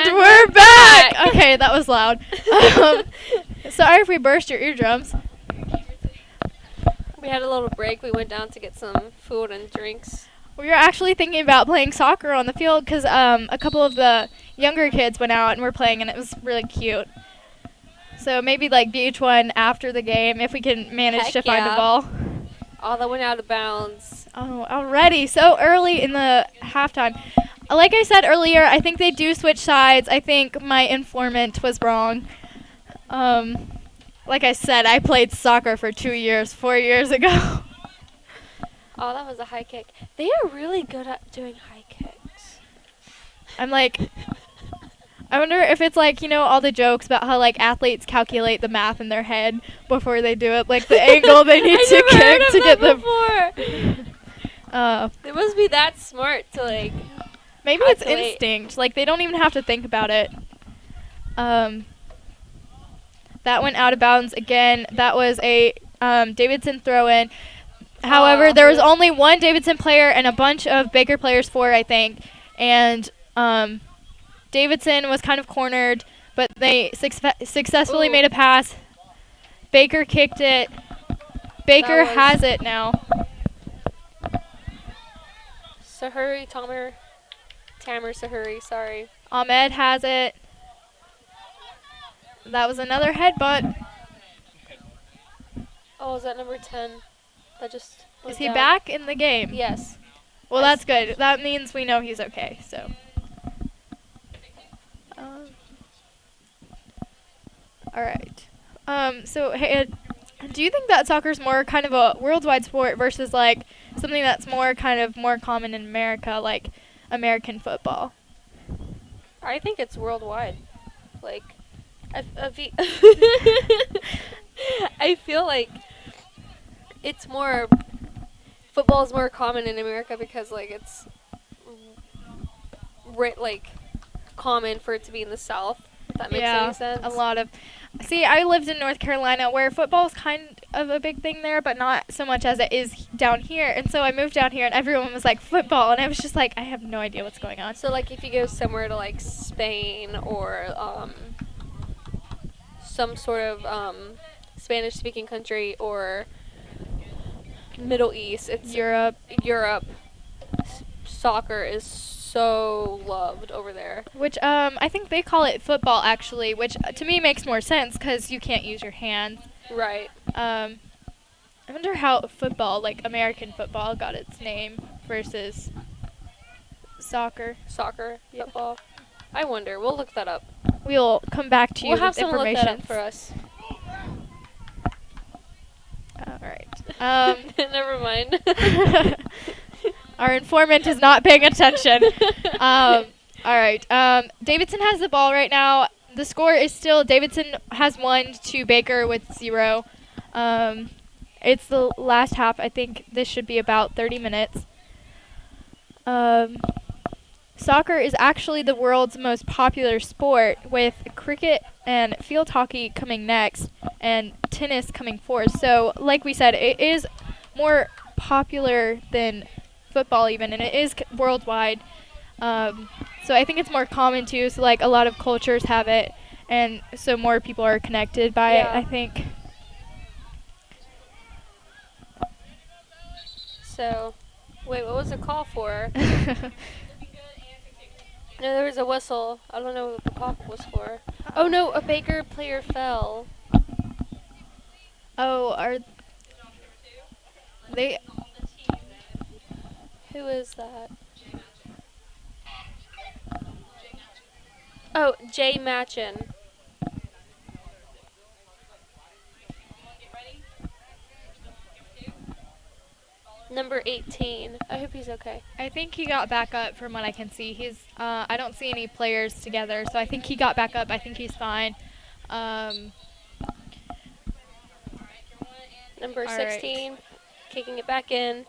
And we're back! Okay, that was loud. Sorry if we burst your eardrums. We had a little break. We went down to get some food and drinks. We were actually thinking about playing soccer on the field because a couple of the younger kids went out and were playing, and it was really cute. So maybe like VH1 after the game if we can manage to find a ball. Oh, that went out of bounds. Oh, already. So early in the halftime. Like I said earlier, I think they do switch sides. I think my informant was wrong. Like I said, I played soccer for 4 years ago. Oh, that was a high kick. They are really good at doing high kicks. I'm like, I wonder if it's like, you know, all the jokes about how like athletes calculate the math in their head before they do it, like the angle they need to kick to get the. They must be that smart to like. Maybe it's instinct. Like they don't even have to think about it. That went out of bounds again. That was a Davidson throw-in. However, there was only one Davidson player and a bunch of Baker players for, I think. And Davidson was kind of cornered, but they successfully made a pass. Baker kicked it. Baker has it now. Tamer Sahuri, sorry. Ahmed has it. That was another headbutt. Oh, is that number 10? That just Is he back in the game? Yes. Well, that's good. That means we know he's okay. So. All right. So, hey, do you think that soccer's more kind of a worldwide sport versus like something that's more common in America, like American football? I think it's worldwide. Like, I feel like it's more. Football is more common in America because like it's like common for it to be in the South. If that makes any sense. A lot of. See, I lived in North Carolina where football is kind of a big thing there, but not so much as it is down here. And so I moved down here, and everyone was like football, and I was just like, I have no idea what's going on. So like if you go somewhere to like Spain or some sort of Spanish-speaking country or Middle East, it's Europe. Soccer is so loved over there. Which I think they call it football actually, which to me makes more sense because you can't use your hands. Right. I wonder how football, like American football, got its name versus soccer. Football. I wonder. We'll look that up. We'll come back to you with information. We'll have someone look that up for us. All right. Never mind. Our informant is not paying attention. All right. Davidson has the ball right now. The score is still Davidson has 1 to Baker with 0. It's the last half. I think this should be about 30 minutes. Soccer is actually the world's most popular sport, with cricket and field hockey coming next and tennis coming fourth. So, like we said, it is more popular than football even, and it is worldwide. So I think it's more common too. So like a lot of cultures have it, and so more people are connected by it, I think. So, wait, what was the call for? No, there was a whistle. I don't know what the call was for. Oh no, a Baker player fell. Oh, are they? Who is that? Oh, Jay Matchin. Number 18. I hope he's okay. I think he got back up from what I can see. He's I don't see any players together, so I think he got back up. I think he's fine. Number 16, kicking it back in.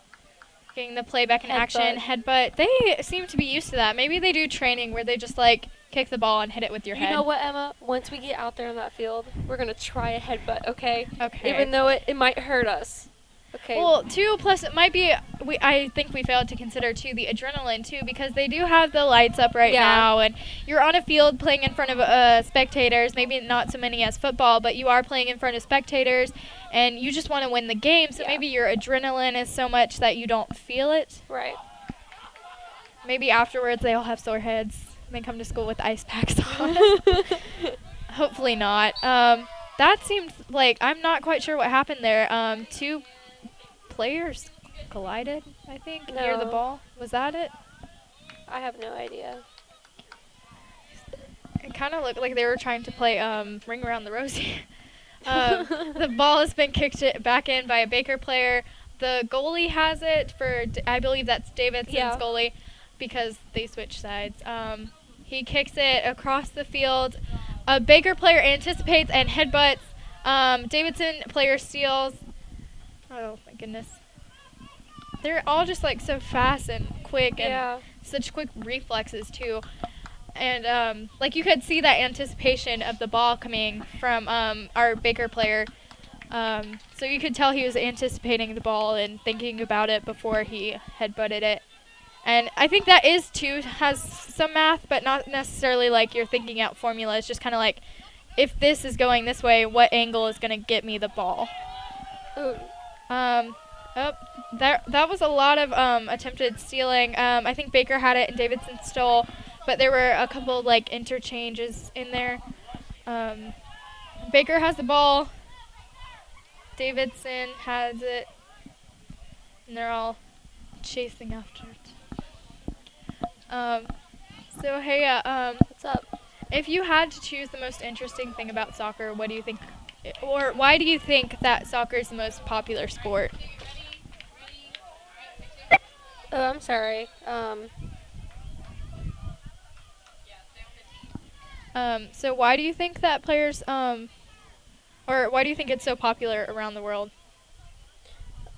Getting the play back in action. Headbutt. They seem to be used to that. Maybe they do training where they just like kick the ball and hit it with your head. You know what, Emma? Once we get out there on that field, we're going to try a headbutt, okay? Okay. Even though it might hurt us. Okay. Well, 2 plus it might be. I think we failed to consider too the adrenaline too, because they do have the lights up right Yeah. now, and you're on a field playing in front of spectators. Maybe not so many as football, but you are playing in front of spectators, and you just want to win the game. So Yeah. maybe your adrenaline is so much that you don't feel it. Right. Maybe afterwards they all have sore heads. They come to school with ice packs on. Hopefully not. That seemed like, I'm not quite sure what happened there. 2 players collided, I think, near the No. ball. Was that it? I have no idea. It kind of looked like they were trying to play Ring Around the Rosie. The ball has been kicked back in by a Baker player. The goalie has it for, I believe that's Davidson's Yeah. goalie, because they switched sides. He kicks it across the field. A Baker player anticipates and headbutts. Davidson player steals. Oh my goodness. They're all just like so fast and quick, and Yeah. such quick reflexes too. And like you could see that anticipation of the ball coming from our Baker player. So you could tell he was anticipating the ball and thinking about it before he headbutted it. And I think that is too, has some math, but not necessarily like you're thinking out formula. It's just kind of like, if this is going this way, what angle is going to get me the ball? Ooh. That was a lot of attempted stealing. I think Baker had it and Davidson stole, but there were a couple like interchanges in there. Baker has the ball. Davidson has it, and they're all chasing after it. So hey, What's up? if you had to choose the most interesting thing about soccer, what do you think, or why do you think that soccer is the most popular sport? Oh, I'm sorry. So why do you think that players, or why do you think it's so popular around the world?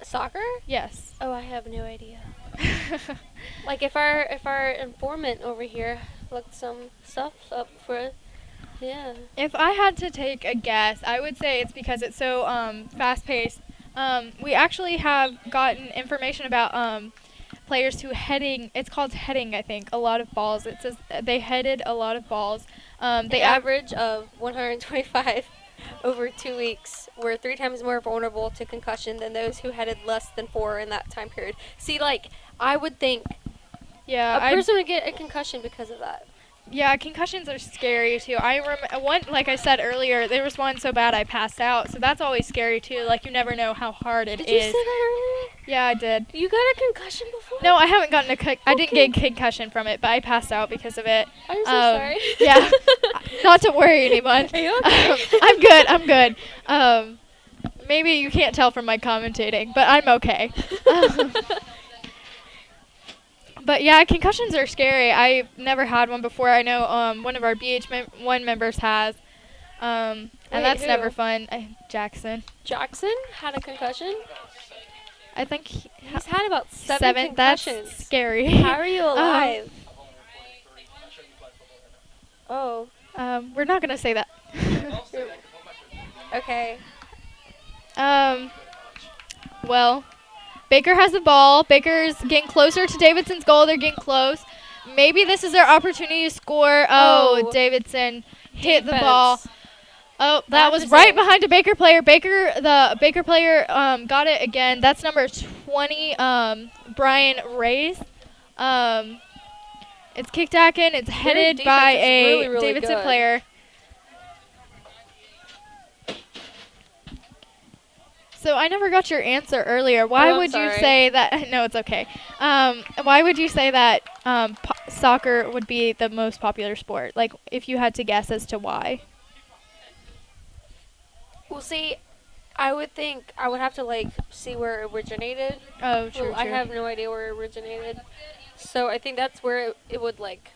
Soccer? Yes. Oh, I have no idea. Like if our informant over here looked some stuff up for, yeah. If I had to take a guess, I would say it's because it's so fast-paced. We actually have gotten information about players who it's called heading, I think, a lot of balls. It says they headed a lot of balls. The average of 125 over 2 weeks were 3 times more vulnerable to concussion than those who headed less than 4 in that time period. See, like, I would think Yeah, a person would get a concussion because of that. Yeah, concussions are scary too. I remember one, like I said earlier, there was one so bad I passed out. So that's always scary too. Like you never know how hard it is. Did you say that earlier? Yeah, I did. You got a concussion before? No, I haven't gotten I didn't get a concussion from it, but I passed out because of it. I'm so sorry. Yeah, not to worry anyone. Are you okay? I'm good. Maybe you can't tell from my commentating, but I'm okay. But yeah, concussions are scary. I've never had one before. I know one of our BH1 members has, and Wait, that's who? never fun. Jackson. Jackson had a concussion? I think He's had about 7 concussions. That's scary. How are you alive? Oh. We're not gonna say that. Okay. Well, Baker has the ball. Baker's getting closer to Davidson's goal. They're getting close. Maybe this is their opportunity to score. Oh, Davidson hit the ball. Oh, that was right behind a Baker player. The Baker player got it again. That's number 20, Brian Reyes. It's kicked back in. It's headed by a really Davidson good. player. So I never got your answer earlier. Why would you say that? No, it's okay. Why would you say that soccer would be the most popular sport? Like, if you had to guess as to why. Well, see, I would think I would have to like see where it originated. Oh, true. I have no idea where it originated, so I think that's where it would like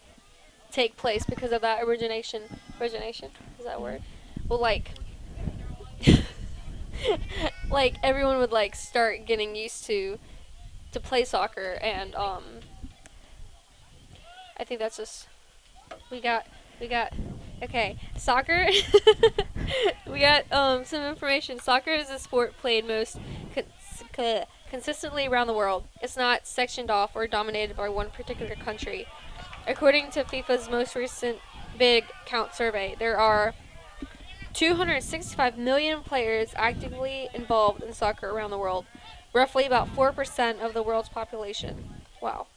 take place because of that origination. Origination is that a word? Well, like. Like everyone would like start getting used to play soccer, and I think that's just we got okay, soccer. We got some information. Soccer is a sport played most consistently around the world. It's not sectioned off or dominated by one particular country. According to FIFA's most recent Big Count survey, there are 265 million players actively involved in soccer around the world, roughly about 4% of the world's population. Wow.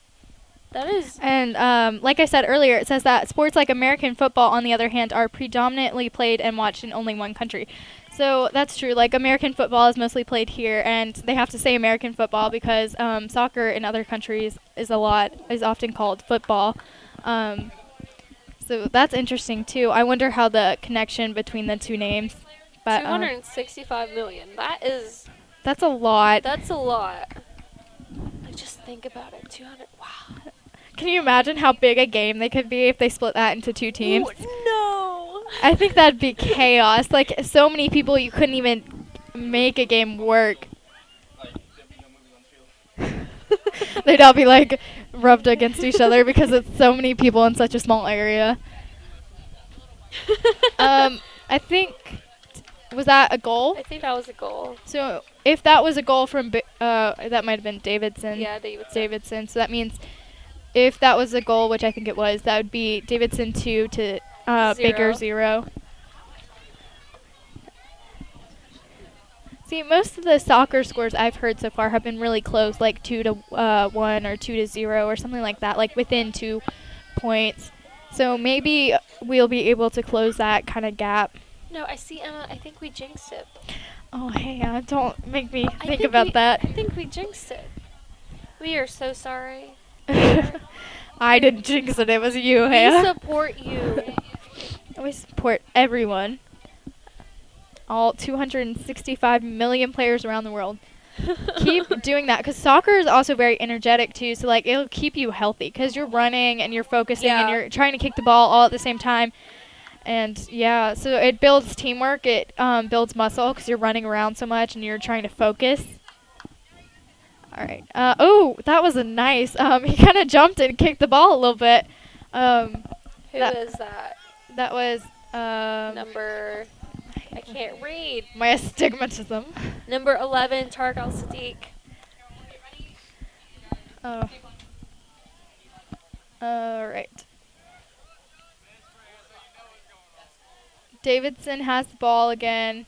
That is. And like I said earlier, it says that sports like American football, on the other hand, are predominantly played and watched in only one country. So that's true. Like American football is mostly played here, and they have to say American football because soccer in other countries is often called football. So that's interesting too. I wonder how the connection between the two names. But 265 million. That's a lot. That's a lot. Like, just think about it. 200. Wow. Can you imagine how big a game they could be if they split that into two teams? Ooh, no. I think that'd be chaos. Like, so many people, you couldn't even make a game work. They'd all be, like, rubbed against each other because it's so many people in such a small area. I think, was that a goal? I think that was a goal. So, if that was a goal from, that might have been Davidson. Yeah, Davidson. So that means if that was a goal, which I think it was, that would be Davidson 2 to Baker 0. See, most of the soccer scores I've heard so far have been really close, like 2 to 1 or 2 to 0 or something like that, like within 2 points. So maybe we'll be able to close that kind of gap. No, I see, Emma. I think we jinxed it. Oh, hey, don't make me think about that. I think we jinxed it. We are so sorry. I didn't jinx it. It was you, We Haya. support you. We support everyone. All 265 million players around the world. Keep doing that, because soccer is also very energetic too. So like it'll keep you healthy because you're running and you're focusing and you're trying to kick the ball all at the same time. And yeah, so it builds teamwork. It builds muscle because you're running around so much and you're trying to focus. All right. Oh, that was a nice. He kind of jumped and kicked the ball a little bit. Who is that? That was Number. I can't read. my astigmatism. Number 11, Tarek Al Sadiq. Oh. All right. Davidson has the ball again.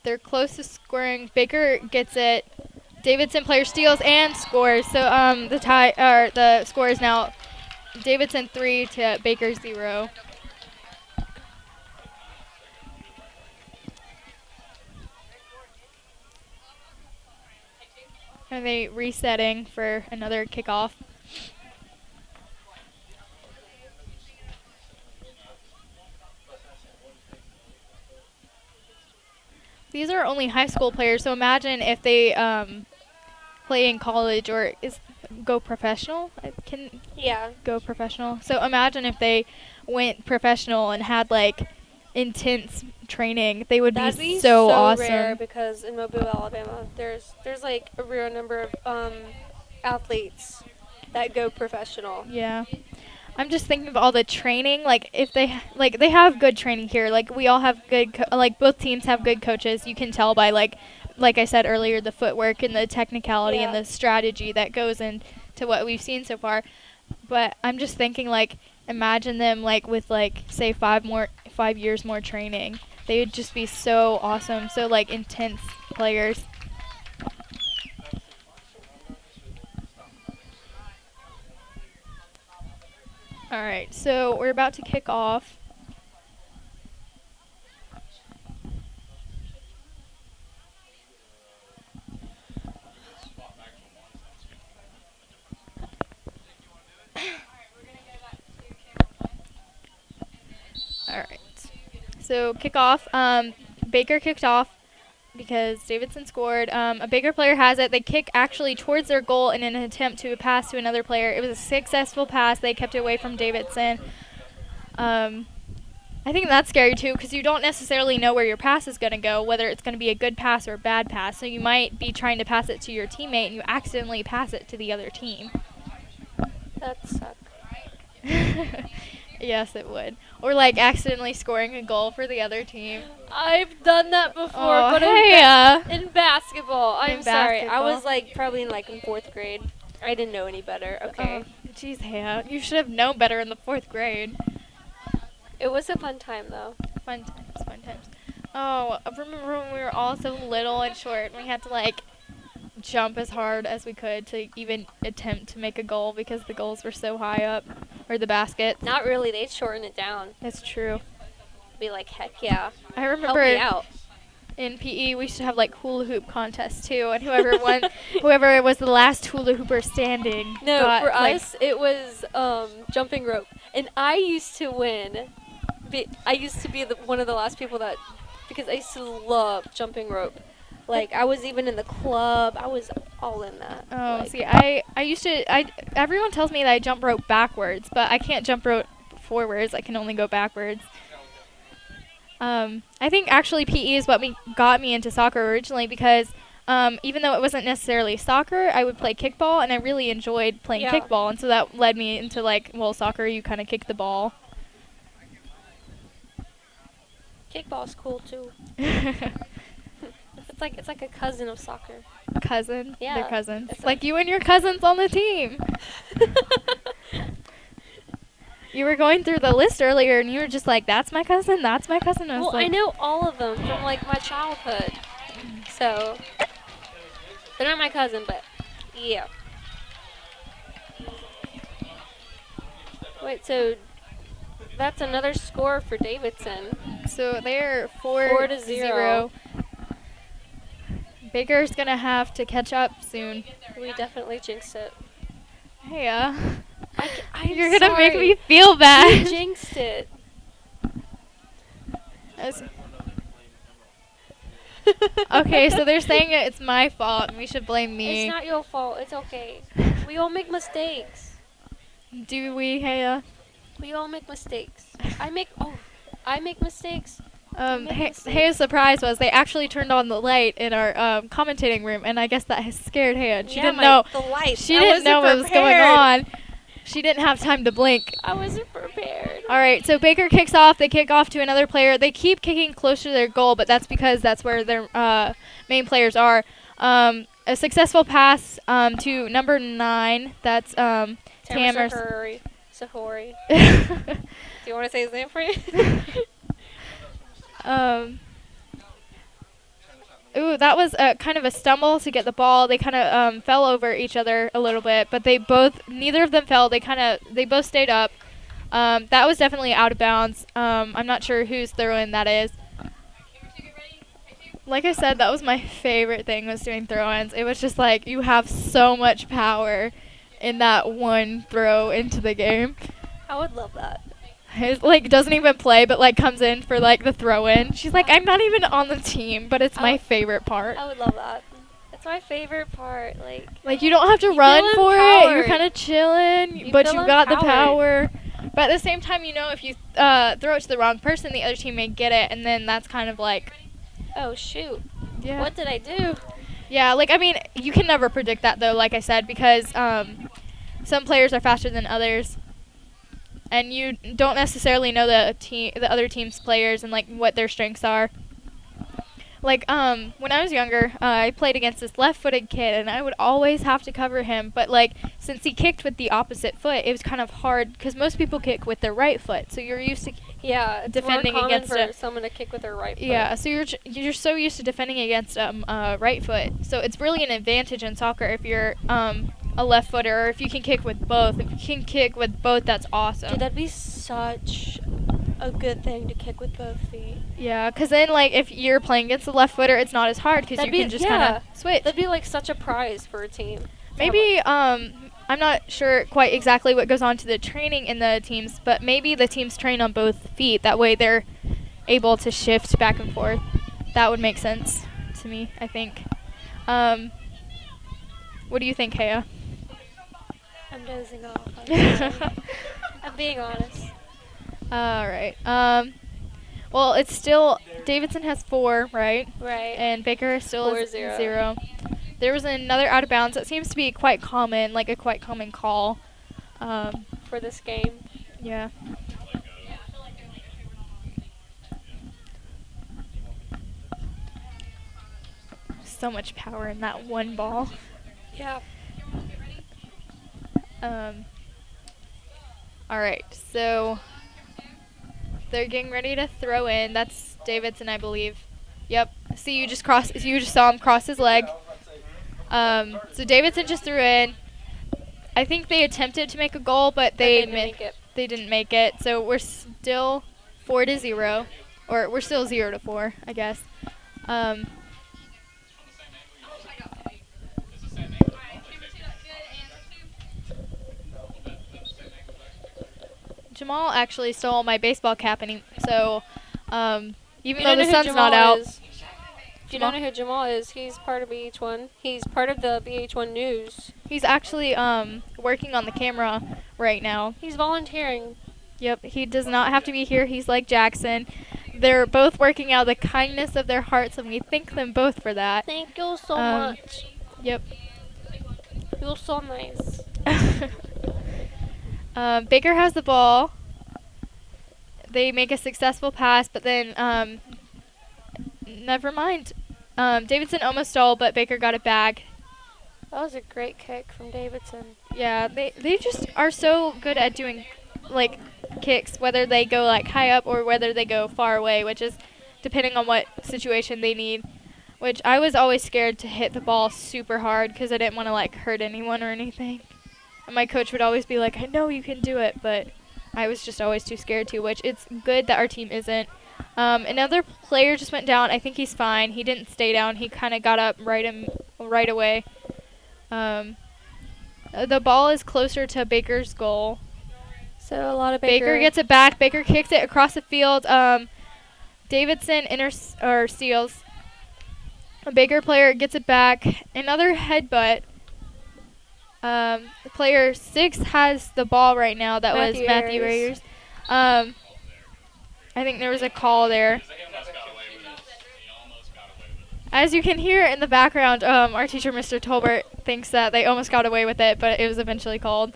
They're close to scoring. Baker gets it. Davidson player steals and scores. So the score is now Davidson 3 to Baker 0. Are they resetting for another kickoff? These are only high school players, so imagine if they play in college or go professional. Go professional. So imagine if they went professional and had like intense training. They would be so awesome. Rare because in Mobile, Alabama, there's like a real number of athletes that go professional. Yeah. I'm just thinking of all the training. Like if they have good training here. Like we all have good both teams have good coaches. You can tell by like I said earlier, the footwork and the technicality and the strategy that goes into what we've seen so far. But I'm just thinking like imagine them like with like say 5 years more training. They would just be so awesome. So like intense players. All right, so we're about to kick off. All right, so kickoff. Baker kicked off because Davidson scored. A Baker player has it. They kick actually towards their goal in an attempt to pass to another player. It was a successful pass. They kept it away from Davidson. I think that's scary too because you don't necessarily know where your pass is going to go, whether it's going to be a good pass or a bad pass. So you might be trying to pass it to your teammate and you accidentally pass it to the other team. That sucks. Yes, it would. Or like accidentally scoring a goal for the other team. I've done that before, Oh, but hey, in basketball. I'm In sorry. I was basketball. like probably in 4th grade. I didn't know any better. Okay. Jeez, Haya, you should have known better in the 4th grade. It was a fun time though. Fun times, fun times. Oh, I remember when we were all so little and short, and we had to like jump as hard as we could to even attempt to make a goal because the goals were so high up, or the basket. Not really. They'd shorten it down. That's true. Be like, heck yeah. I Help remember me out. in PE we used to have like hula hoop contests too, and whoever won, whoever was the last hula hooper standing. No, got, for like, us it was jumping rope, and I used to win. I used to be one of the last people that, because I used to love jumping rope. Like I was even in the club. I was all in that. Oh, like, see, I used to. Everyone tells me that I jump rope backwards, but I can't jump rope forwards. I can only go backwards. I think actually PE is what got me into soccer originally because even though it wasn't necessarily soccer, I would play kickball, and I really enjoyed playing kickball, and so that led me into like, well, soccer, you kind of kick the ball. Kickball's cool too. It's like a cousin of soccer. Cousin? Yeah. They're cousins. It's Like you and your cousins on the team. You were going through the list earlier, and you were just like, that's my cousin, that's my cousin. Well, like, I know all of them from like my childhood. So they're not my cousin, but yeah. Wait, so that's another score for Davidson. So they're 4-0. Baker's going to have to catch up soon. We definitely jinxed it. Hey, I'm you're going to make sorry. me feel bad. We jinxed it. Okay, so they're saying it's my fault and we should blame me. It's not your fault. It's okay. We all make mistakes. Do we, Haya? We all make mistakes. I make mistakes. Haya's surprise was they actually turned on the light in our commentating room, and I guess that has scared Haya. She didn't know. The light. She didn't know what was going on. She didn't have time to blink. I wasn't prepared. All right, so Baker kicks off. They kick off to another player. They keep kicking close to their goal, but that's because that's where their main players are. A successful pass to number 9. That's Tamer Sahori. Do you want to say his name for you? Ooh, that was kind of a stumble to get the ball. They kind of fell over each other a little bit, but neither of them fell. They both stayed up. That was definitely out of bounds. I'm not sure whose throw-in that is. Like I said, that was my favorite thing, was doing throw-ins. It was just like, you have so much power in that one throw into the game. I would love that. It, like, doesn't even play, but, like, comes in for, like, the throw-in. She's like, I'm not even on the team, but it's my favorite part. I would love that. It's my favorite part. Like you don't have to run for it. You're kind of chilling, but you got the power. But at the same time, if you throw it to the wrong person, the other team may get it, and then that's kind of like, oh, shoot. Yeah. What did I do? Yeah, you can never predict that, though, like I said, because some players are faster than others. And you don't necessarily know the other team's players and, like, what their strengths are. Like, when I was younger, I played against this left-footed kid, and I would always have to cover him. But, like, since he kicked with the opposite foot, it was kind of hard, because most people kick with their right foot. So you're used to defending against for someone to kick with their right foot. Yeah, so you're so used to defending against right foot. So it's really an advantage in soccer if you're a left footer, or if you can kick with both. If you can kick with both, that's awesome. Dude, that'd be such a good thing to kick with both feet. Yeah, because then, like, if you're playing against a left footer, it's not as hard because you can just kind of switch. That'd be, like, such a prize for a team. Maybe, I'm not sure quite exactly what goes on to the training in the teams, but maybe the teams train on both feet. That way they're able to shift back and forth. That would make sense to me, I think. What do you think, Haya? I'm dozing off. I'm being honest. All right. Well, it's still Davidson has 4, right? Right. And Baker still is 4-0. 0. There was another out of bounds that seems to be quite common, like a quite common call. For this game. Yeah. so much power in that one ball. Yeah. All right, so they're getting ready to throw in. That's Davidson, I believe. Yep. See, you just saw him cross his leg. So Davidson just threw in. I think they attempted to make a goal, but they didn't make it. So we're still 4-0, or we're still 0-4, I guess. Jamal actually stole my baseball cap, and even though the sun's not out. If you don't know who Jamal is, he's part of BH1. He's part of the BH1 News. He's actually working on the camera right now. He's volunteering. Yep, he does not have to be here. He's like Jackson. They're both working out of the kindness of their hearts, and we thank them both for that. Thank you so much. Yep. You're so nice. Baker has the ball. They make a successful pass, but then never mind. Davidson almost stole, but Baker got it back. That was a great kick from Davidson. Yeah, they just are so good at doing like kicks, whether they go like high up or whether they go far away, which is depending on what situation they need. Which I was always scared to hit the ball super hard because I didn't want to like hurt anyone or anything. And my coach would always be like, "I know you can do it," but I was just always too scared to. Which it's good that our team isn't. Another player just went down. I think he's fine. He didn't stay down. He kind of got up right away. The ball is closer to Baker's goal. So a lot of Baker gets it back. Baker kicks it across the field. Davidson steals. A Baker player gets it back. Another headbutt. Player 6 has the ball right now. That was Matthew Ayers. I think there was a call there. As you can hear in the background, our teacher, Mr. Tolbert, thinks that they almost got away with it, but it was eventually called.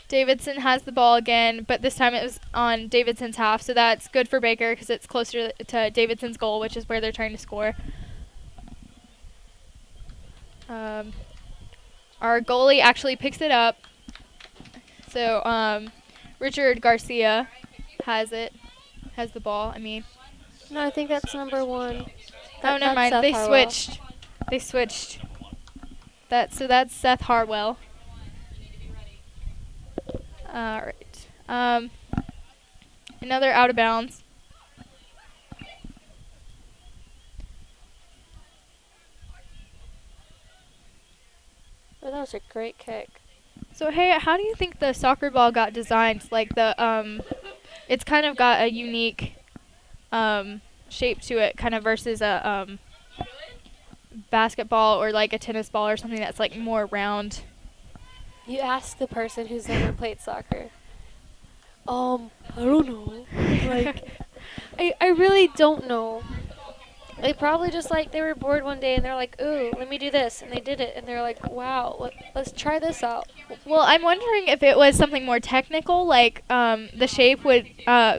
Davidson has the ball again, but this time it was on Davidson's half, so that's good for Baker because it's closer to Davidson's goal, which is where they're trying to score. Our goalie actually picks it up. So Richard Garcia has the ball. No, I think that's number 1. Never mind. They switched. So that's Seth Harwell. All right. Another out of bounds. Oh, that was a great kick. So hey, how do you think the soccer ball got designed? Like it's kind of got a unique shape to it, kind of versus a basketball or like a tennis ball or something that's like more round. You ask the person who's never played soccer. I don't know. Like, I really don't know. They probably just like they were bored one day and they're like, "Ooh, let me do this," and they did it, and they're like, "Wow, let's try this out." Well, I'm wondering if it was something more technical, like the shape would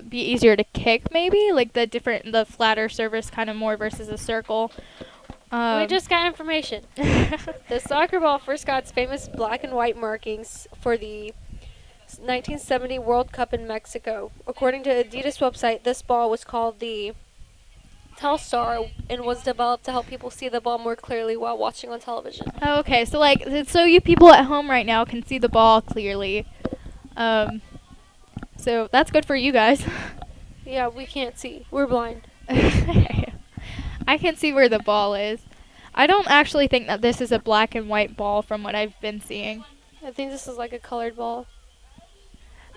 be easier to kick, maybe, like the flatter surface kind of more versus a circle. We just got information. The soccer ball first got its famous black and white markings for the 1970 World Cup in Mexico. According to Adidas website, this ball was called the Telstar and was developed to help people see the ball more clearly while watching on television. Oh, okay, so you people at home right now can see the ball clearly. So that's good for you guys. Yeah, we can't see. We're blind. I can see where the ball is. I don't actually think that this is a black and white ball from what I've been seeing. I think this is like a colored ball.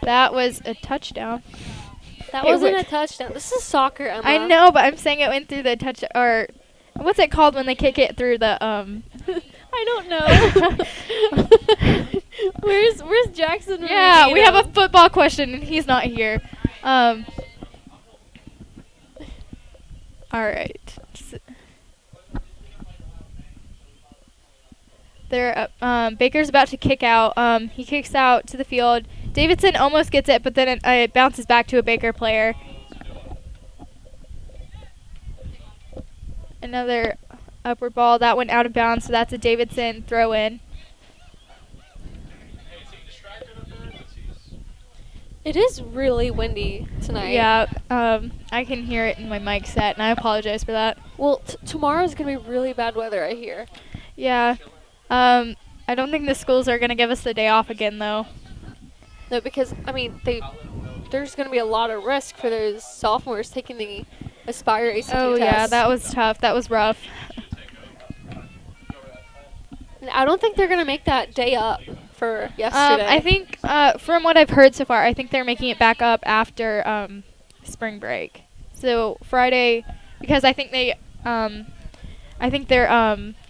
That was a touchdown. That wasn't a touchdown. This is soccer, Emma. I know, but I'm saying it went through the touch, or what's it called when they kick it through the I don't know. Where's Jackson? Yeah, we have a football question and he's not here. All right. Baker's about to kick out. He kicks out to the field. Davidson almost gets it, but then it bounces back to a Baker player. Another upward ball. That went out of bounds, so that's a Davidson throw in. It is really windy tonight. Yeah, I can hear it in my mic set, and I apologize for that. Well, tomorrow's going to be really bad weather, I hear. Yeah. I don't think the schools are going to give us the day off again, though. No, because, I mean, there's going to be a lot of risk for those sophomores taking the Aspire ACT Oh, test. yeah, that was tough. That was rough. I don't think they're going to make that day up for yesterday. I think, from what I've heard so far, I think they're making it back up after spring break. So Friday, because I think they're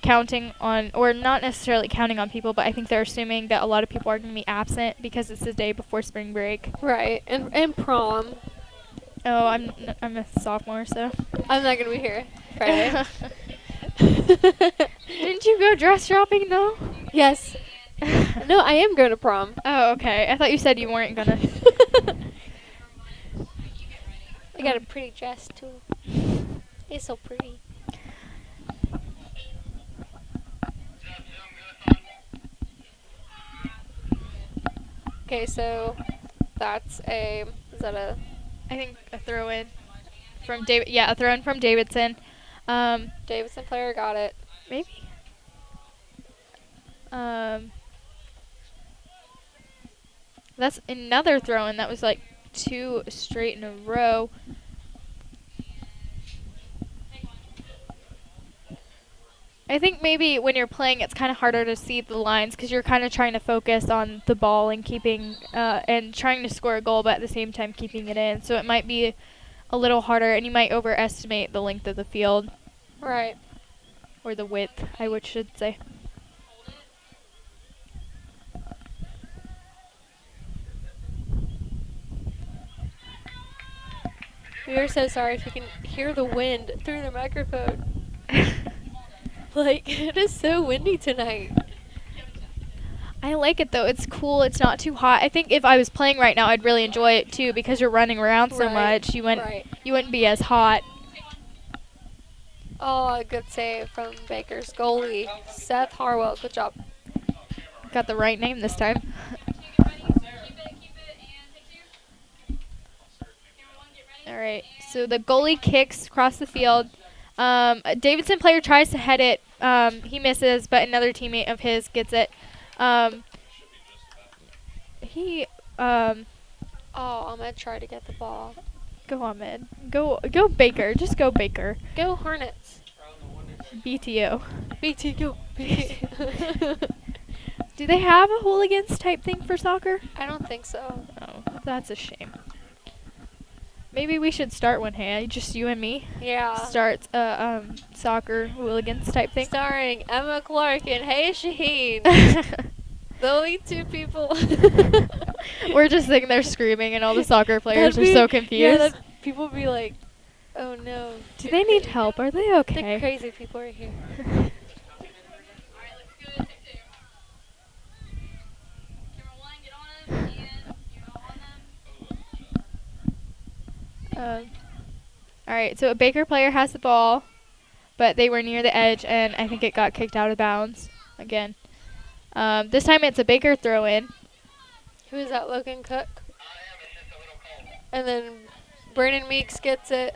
counting on, or not necessarily counting on people, but I think they're assuming that a lot of people are going to be absent because it's the day before spring break. Right, and prom. Oh, I'm a sophomore, so I'm not going to be here Friday. Didn't you go dress shopping though? Yes. No, I am going to prom. Oh, okay. I thought you said you weren't gonna. I got a pretty dress too. It's so pretty. Okay, so that's I think a throw in from David. Yeah, a throw in from Davidson. Davidson player got it. Maybe. That's another throw in. That was like 2 straight in a row. I think maybe when you're playing, it's kind of harder to see the lines because you're kind of trying to focus on the ball and keeping and trying to score a goal, but at the same time keeping it in. So it might be a little harder, and you might overestimate the length of the field. Right. Or the width, should say. We are so sorry if you can hear the wind through the microphone. Like, it is so windy tonight. I like it though. It's cool. It's not too hot. I think if I was playing right now, I'd really enjoy it too because you're running around so much. You wouldn't be as hot. Oh, a good save from Baker's goalie, Seth Harwell. Good job. Got the right name this time. All right. So the goalie kicks across the field. A Davidson player tries to head it. He misses, but another teammate of his gets it. I'm gonna try to get the ball. Go Ahmed. Go Baker. Just go Baker. Go Hornets. BTO. BTO. Do they have a hooligans type thing for soccer? I don't think so. Oh, that's a shame. Maybe we should start one, Haya. Just you and me. Yeah. Start soccer hooligans type thing. Starring Emma Clark and Haya Shaheen. The only 2 people. We're just sitting there screaming, and all the soccer players are so confused. Yeah, people would be like, "Oh no." Do they need help? Are they okay? The crazy people are here. All right, so a Baker player has the ball, but they were near the edge, and I think it got kicked out of bounds again. This time it's a Baker throw in. Who is that, Logan Cook? And then Brandon Meeks gets it.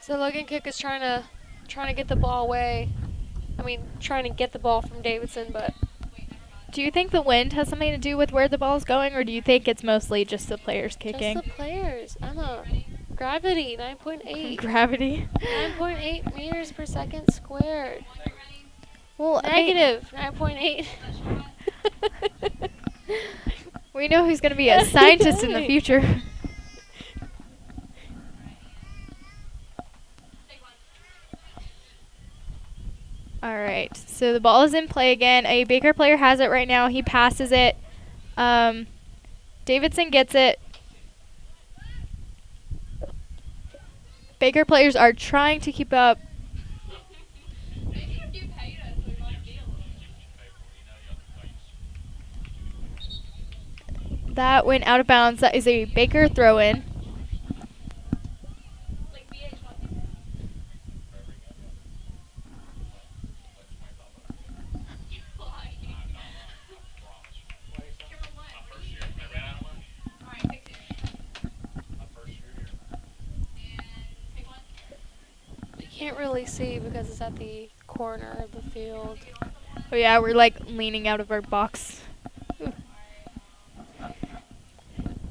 So Logan Cook is trying to get the ball away. Trying to get the ball from Davidson, but. Do you think the wind has something to do with where the ball's going, or do you think it's mostly just the players kicking? Just the players. Emma. Gravity, 9.8. Gravity? 9.8 meters per second squared. Well, Negative 9.8. We know who's going to be a scientist in the future. All right, so the ball is in play again. A Baker player has it right now. He passes it. Davidson gets it. Baker players are trying to keep up. That went out of bounds. That is a Baker throw-in. You can't really see because it's at the corner of the field. Oh yeah, we're like leaning out of our box.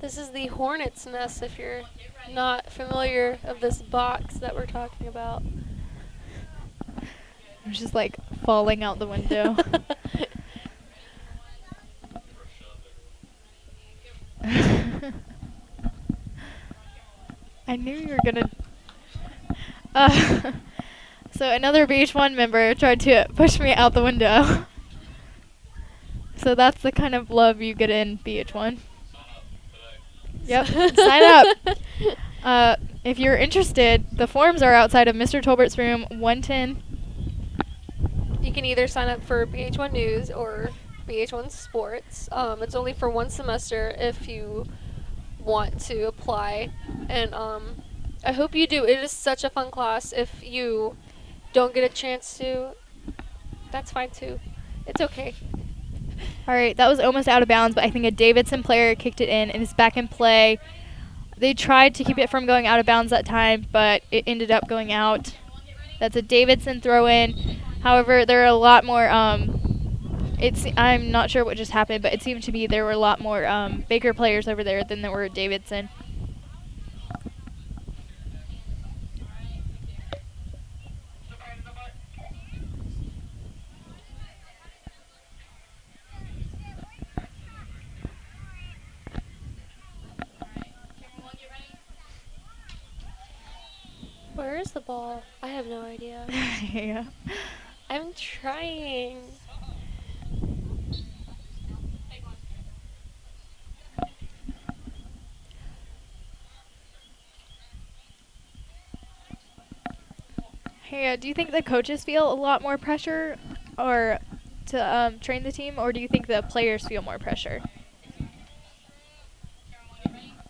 This is the hornet's nest if you're not familiar of this box that we're talking about. I'm just like falling out the window. I knew you were gonna. So another BH1 member tried to push me out the window. So that's the kind of love you get in BH1. Yep, sign up. If you're interested, the forms are outside of Mr. Tolbert's room 110. You can either sign up for BH1 News or BH1 Sports. It's only for 1 semester if you want to apply. And I hope you do. It is such a fun class. If you don't get a chance to, that's fine too. It's okay. All right, that was almost out of bounds, but I think a Davidson player kicked it in and is back in play. They tried to keep it from going out of bounds that time, but it ended up going out. That's a Davidson throw-in. However, there are a lot more. I'm not sure what just happened, but it seemed to be there were a lot more Baker players over there than there were Davidson. Where is the ball? I have no idea. Yeah. I'm trying. Hey, do you think the coaches feel a lot more pressure or to train the team, or do you think the players feel more pressure?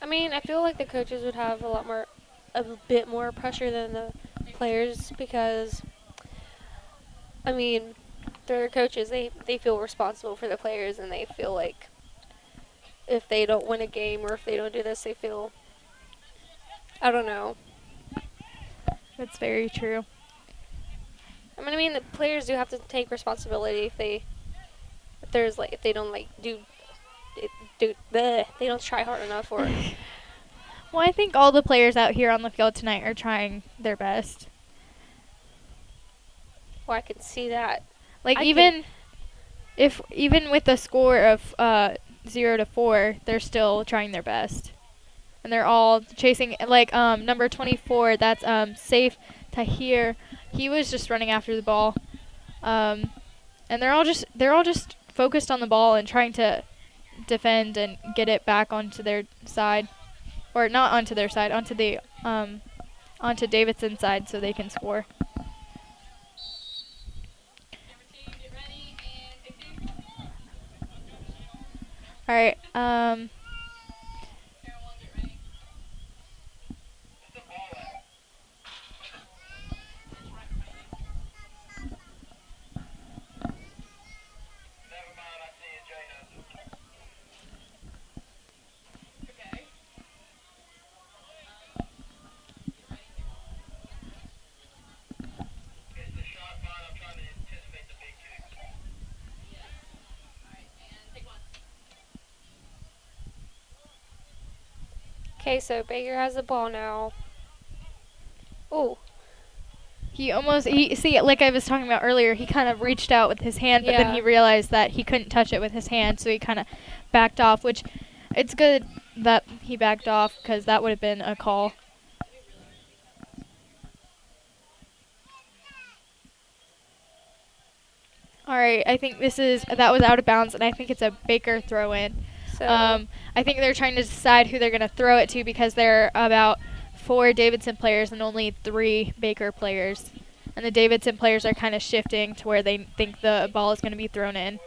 I mean, I feel like the coaches would have a bit more pressure than the players because, I mean, they're coaches. They feel responsible for the players, and they feel like if they don't win a game or if they don't do this, they feel, I don't know. That's very true. I mean, the players do have to take responsibility if they don't they don't try hard enough or. Well, I think all the players out here on the field tonight are trying their best. Well, I can see that. Like even with the score of 0-4, they're still trying their best, and they're all chasing. Like number 24, that's Safe Tahir. He was just running after the ball, and they're all just focused on the ball and trying to defend and get it back onto their side, or not onto their side, onto Davidson's side so they can score. All right. Okay, so Baker has the ball now. Oh. See, like I was talking about earlier, he kind of reached out with his hand, but then he realized that he couldn't touch it with his hand, so he kind of backed off, which it's good that he backed off because that would have been a call. All right, I think that was out of bounds, and I think it's a Baker throw-in. So I think they're trying to decide who they're going to throw it to because there are about 4 Davidson players and only 3 Baker players. And the Davidson players are kind of shifting to where they think the ball is going to be thrown in.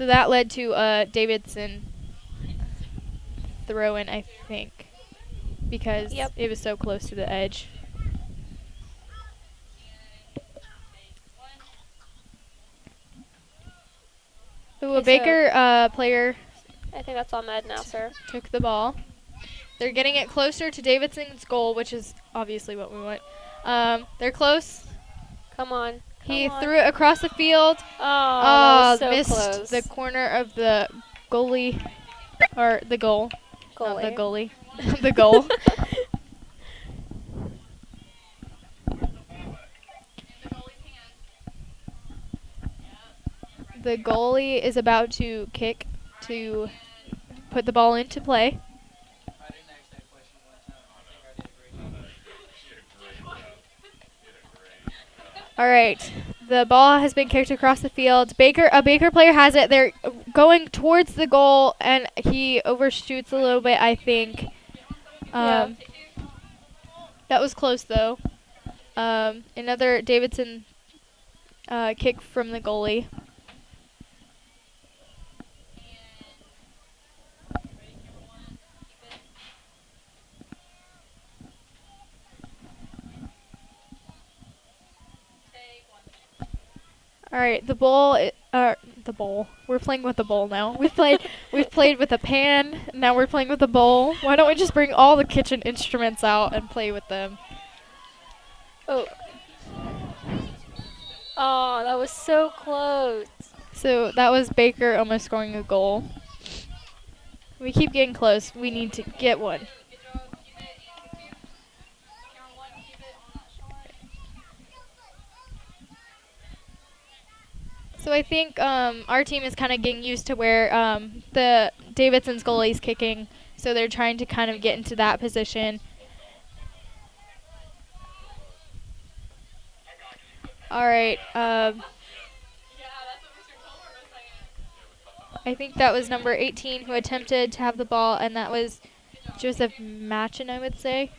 So that led to a Davidson throw in, I think, because Yep. it was so close to the edge. Ooh, a Okay, so- Baker player I think that's Ahmed now, sir. took the ball. They're getting it closer to Davidson's goal, which is obviously what we want. They're close. Come on. He Come on. threw it across the field. Oh, that was so Missed close. the corner of the goalie, or the goal. Not the Goalie. goalie. The goal. The goalie is about to kick to put the ball into play. All right, the ball has been kicked across the field. A Baker player has it. They're going towards the goal, and he overshoots a little bit, I think. Yeah. That was close, though. Another Davidson kick from the goalie. All right, the bowl. We're playing with the bowl now. We've played with a pan. Now we're playing with a bowl. Why don't we just bring all the kitchen instruments out and play with them? Oh. Oh, that was so close. So that was Baker almost scoring a goal. We keep getting close. We need to get one. So I think our team is kind of getting used to where the Davidson's goalie's kicking. So they're trying to kind of get into that position. All right. I think that was number 18 who attempted to have the ball, and that was Joseph Machin, I would say.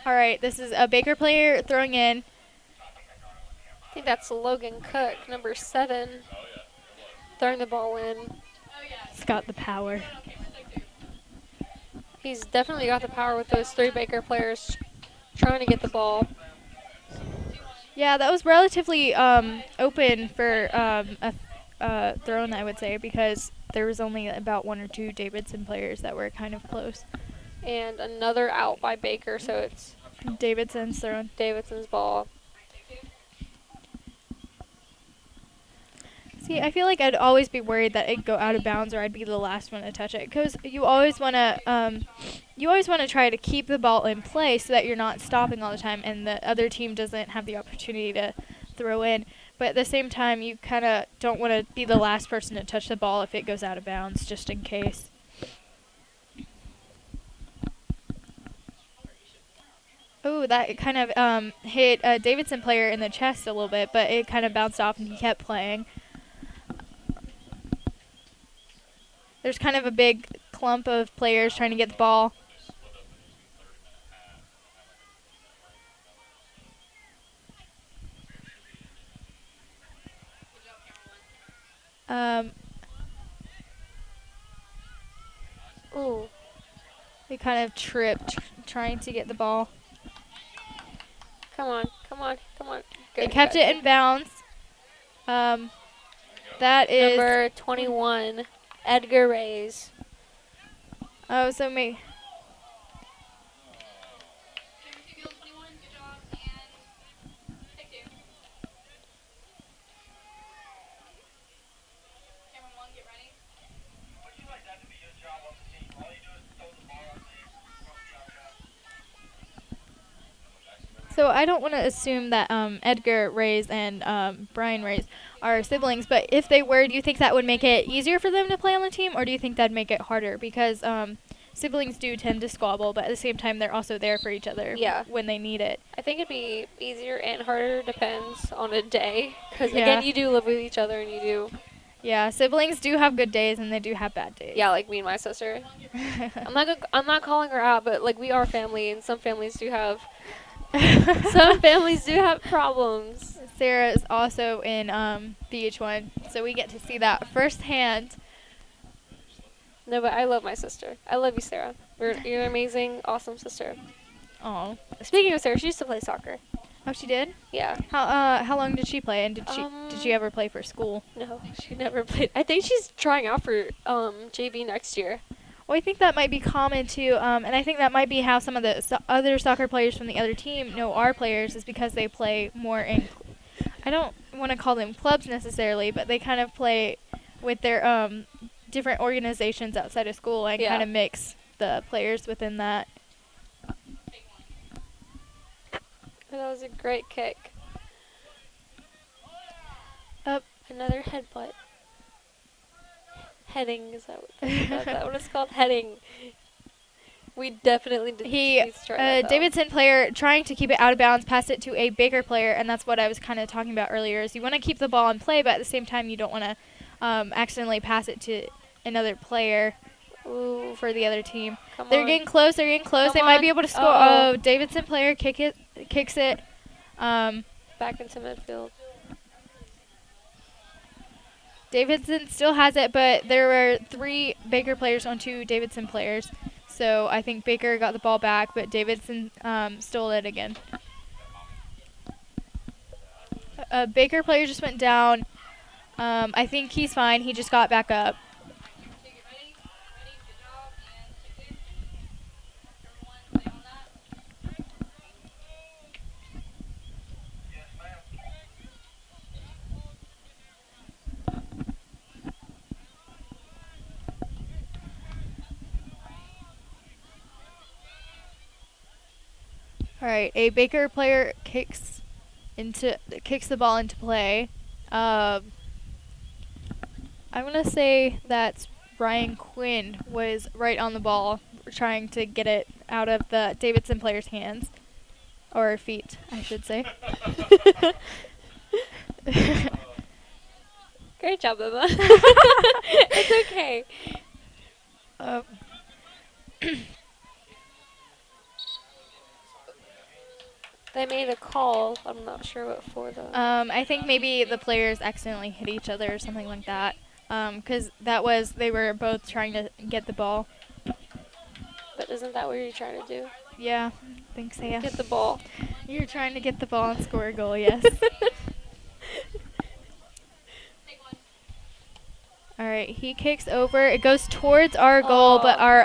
All right, this is a Baker player throwing in. I think that's Logan Cook, number 7, throwing the ball in. He's got the power. He's definitely got the power with those 3 Baker players trying to get the ball. Yeah, that was relatively open for a throw-in, I would say, because there was only about 1 or 2 Davidson players that were kind of close. And another out by Baker, so it's Davidson's throwing. Davidson's ball. See, I feel like I'd always be worried that it'd go out of bounds or I'd be the last one to touch it, because you always want to try to keep the ball in play so that you're not stopping all the time and the other team doesn't have the opportunity to throw in. But at the same time, you kind of don't want to be the last person to touch the ball if it goes out of bounds, just in case. Oh, that kind of hit a Davidson player in the chest a little bit, but it kind of bounced off and he kept playing. There's kind of a big clump of players trying to get the ball. Ooh. They kind of tripped trying to get the ball. Come on, come on, come on. They kept it in bounds. That is number 21, Edgar Reyes. Oh, so me. So I don't want to assume that Edgar Reyes and Brian Reyes are siblings, but if they were, do you think that would make it easier for them to play on the team, or do you think that'd make it harder? Because siblings do tend to squabble, but at the same time, they're also there for each other Yeah. when they need it. I think it'd be easier and harder, depends on a day. Because, Yeah. again, you do live with each other and you do. Yeah, siblings do have good days and they do have bad days. Yeah, like me and my sister. I'm not calling her out, but, like, we are family, and some families do have problems. Sarah is also in BH1, so we get to see that firsthand. No, but I love my sister. I love you, Sarah. You're an amazing, awesome sister. Oh, Speaking of Sarah, she used to play soccer. oh, she did? Yeah. How long did she play, and did she ever play for school? No, she never played. I think she's trying out for JV next year. Well, I think that might be common too, and I think that might be how some of the other soccer players from the other team know our players, is because they play more in. I don't want to call them clubs necessarily, but they kind of play with their different organizations outside of school and kind of mix the players within that. That was a great kick. Up. Another headbutt. Heading, is that what it's called? Heading. We definitely did. Davidson player trying to keep it out of bounds, passed it to a Baker player, and that's what I was kind of talking about earlier. Is you want to keep the ball in play, but at the same time you don't want to accidentally pass it to another player. Ooh. For the other team. They're getting close. They're getting close. They might be able to score. Uh-oh. Oh, Davidson player kicks it. Back into midfield. Davidson still has it, but there were 3 Baker players on 2 Davidson players. So I think Baker got the ball back, but Davidson stole it again. A Baker player just went down. I think he's fine. He just got back up. All right, a Baker player kicks the ball into play. I'm gonna say that Ryan Quinn was right on the ball, trying to get it out of the Davidson player's hands, or feet, I should say. Great job, Emma. It's okay. They made a call. I'm not sure what for though. I think maybe the players accidentally hit each other or something like that. Because they were both trying to get the ball. But isn't that what you're trying to do? Yeah, thanks, Haya. Get the ball. You're trying to get the ball and score a goal, yes. All right, he kicks over. It goes towards our goal, but our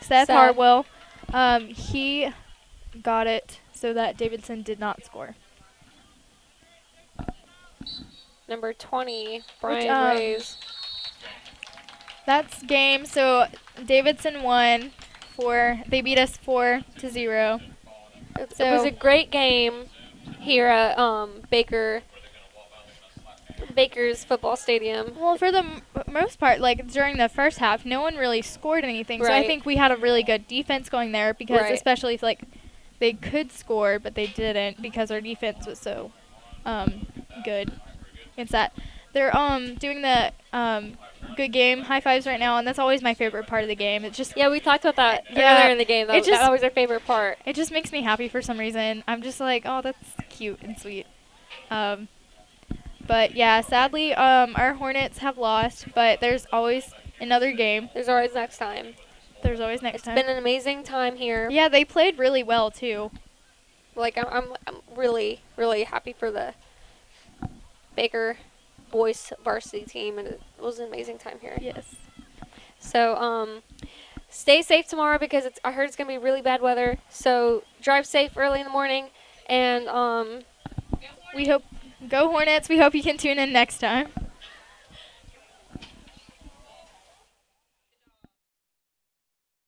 Seth Hartwell, he got it so that Davidson did not score. Number 20, Brian Rays. That's game. So Davidson won. They beat us 4-0. It was a great game here at Baker's football stadium. Well, for the most part, like during the first half, no one really scored anything. Right. So I think we had a really good defense going there, because especially if like they could score, but they didn't because our defense was so good. It's that they're doing the good game high fives right now, and that's always my favorite part of the game. It's just we talked about that earlier in the game. That was our favorite part. It just makes me happy for some reason. I'm just like, oh, that's cute and sweet. But yeah, sadly, our Hornets have lost, but there's always another game. There's always next time. There's always next time. It's been an amazing time here. Yeah, they played really well too. Like I'm really, really happy for the Baker boys varsity team, and it was an amazing time here. Yes. So stay safe tomorrow, because I heard it's gonna be really bad weather. So drive safe early in the morning, and we hope. Go Hornets. We hope you can tune in next time.